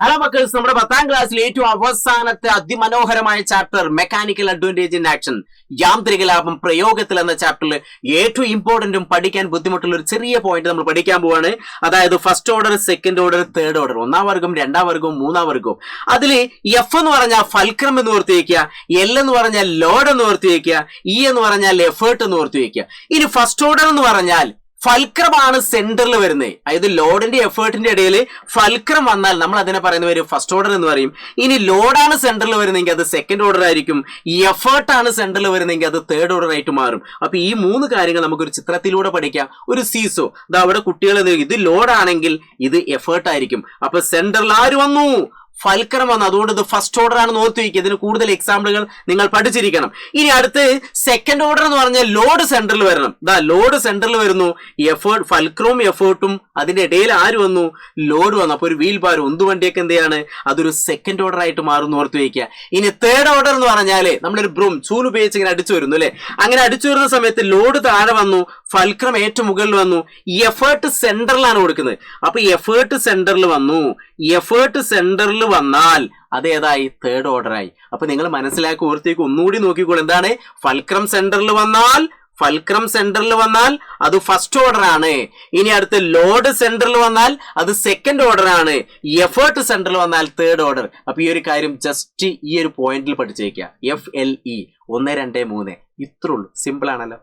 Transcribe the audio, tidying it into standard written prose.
Hello മക്കേഴ്സ്, നമ്മുടെ 10ാം ക്ലാസ്സിലെ ഏറ്റവും അവസാനത്തെ അതിമനോഹരമായ chapter mechanical advantage in action, യാന്ത്രിക ലാഭം പ്രയോഗത്തിൽ എന്ന ചാപ്റ്ററിൽ ഏറ്റവും ഇമ്പോർട്ടന്റും പഠിക്കാൻ ബുദ്ധിമുട്ടുള്ള ഒരു ചെറിയ പോയിന്റ് നമ്മൾ പഠിക്കാൻ പോവാണ്. അതായത് first order, second order, third order, ഒന്നാം വർഗം, രണ്ടാം വർഗവും, മൂന്നാം വർഗവും. അതിൽ എഫ് എന്ന് പറഞ്ഞാൽ ഫൽക്രം എന്ന് ഓർത്ത് വയ്ക്കുക, എൽ എന്ന് പറഞ്ഞാൽ ലോഡ് എന്ന് ഓർത്ത് വയ്ക്കുക, ഇ എന്ന് പറഞ്ഞാൽ എഫേർട്ട് എന്ന് ഓർത്ത് വയ്ക്കുക. ഇനി ഫസ്റ്റ് ഓർഡർ എന്ന് പറഞ്ഞാൽ ഫൽക്രമാണ് സെന്ററിൽ വരുന്നത്. അതായത് ലോഡിന്റെ എഫേർട്ടിന്റെ ഇടയിൽ ഫൽക്രം വന്നാൽ നമ്മൾ അതിനെ പറയുന്ന പേര് ഫസ്റ്റ് ഓർഡർ എന്ന് പറയും. ഇനി ലോഡാണ് സെന്ററിൽ വരുന്നതെങ്കിൽ അത് സെക്കൻഡ് ഓർഡർ ആയിരിക്കും. ഈ എഫേർട്ടാണ് സെന്ററിൽ വരുന്നതെങ്കിൽ അത് തേർഡ് ഓർഡർ ആയിട്ട് മാറും. അപ്പൊ ഈ മൂന്ന് കാര്യങ്ങൾ നമുക്കൊരു ചിത്രത്തിലൂടെ പഠിക്കാം. ഒരു സീസോ, ഇത് അവിടെ കുട്ടികൾ ഇത് ലോഡാണെങ്കിൽ ഇത് എഫേർട്ട് ആയിരിക്കും. അപ്പൊ സെന്ററിൽ ആര് വന്നു? ഫൽക്രം വന്നു. അതുകൊണ്ട് ഇത് ഫസ്റ്റ് ഓർഡർ ആണെന്ന് ഓർത്ത് വയ്ക്കുക. ഇതിന് കൂടുതൽ എക്സാമ്പിളുകൾ നിങ്ങൾ പഠിച്ചിരിക്കണം. ഇനി അടുത്ത് സെക്കൻഡ് ഓർഡർ എന്ന് പറഞ്ഞാൽ ലോഡ് സെന്ററിൽ വരണം. ലോഡ് സെന്ററിൽ വരുന്നു, എഫേർട്ട്, ഫൽക്രവും എഫേർട്ടും അതിന്റെ ഇടയിൽ ആര് വന്നു? ലോഡ് വന്നു. അപ്പൊ ഒരു വീൽ ബാർ, ഉന്തുവണ്ടിയൊക്കെ എന്തെയാണ്? അതൊരു സെക്കൻഡ് ഓർഡർ ആയിട്ട് മാറുന്നു ഓർത്ത് വയ്ക്കുക. ഇനി തേർഡ് ഓർഡർ എന്ന് പറഞ്ഞാല് നമ്മളൊരു ബ്രൂം, ചൂല് ഉപയോഗിച്ച് ഇങ്ങനെ അടിച്ചു വരുന്നു അല്ലെ. അങ്ങനെ അടിച്ചു വരുന്ന സമയത്ത് ലോഡ് താഴെ വന്നു, ഫൽക്രം ഏറ്റവും മുകളിൽ വന്നു, എഫേർട്ട് സെന്ററിലാണ് കൊടുക്കുന്നത്. അപ്പൊ എഫേർട്ട് സെന്ററിൽ വന്നു. എഫേർട്ട് സെന്ററിൽ വന്നാൽ അതേതായി? തേർഡ് ഓർഡർ ആയി. അപ്പൊ നിങ്ങൾ മനസ്സിലാക്കി ഓർത്തേക്ക് ഒന്നുകൂടി നോക്കിക്കോളൂ. എന്താണ്? ഫൽക്രം സെന്ററിൽ വന്നാൽ അത് ഫസ്റ്റ് ഓർഡർ ആണ്. ഇനി അടുത്ത് ലോഡ് സെന്ററിൽ വന്നാൽ അത് സെക്കൻഡ് ഓർഡർ ആണ്. എഫേർട്ട് സെന്ററിൽ വന്നാൽ തേർഡ് ഓർഡർ. അപ്പൊ ഈ ഒരു കാര്യം ജസ്റ്റ് ഈ ഒരു പോയിന്റിൽ പഠിച്ചേക്കുക. FLE 1 2 3 ഇത്രയുള്ളൂ. സിമ്പിൾ ആണല്ലോ.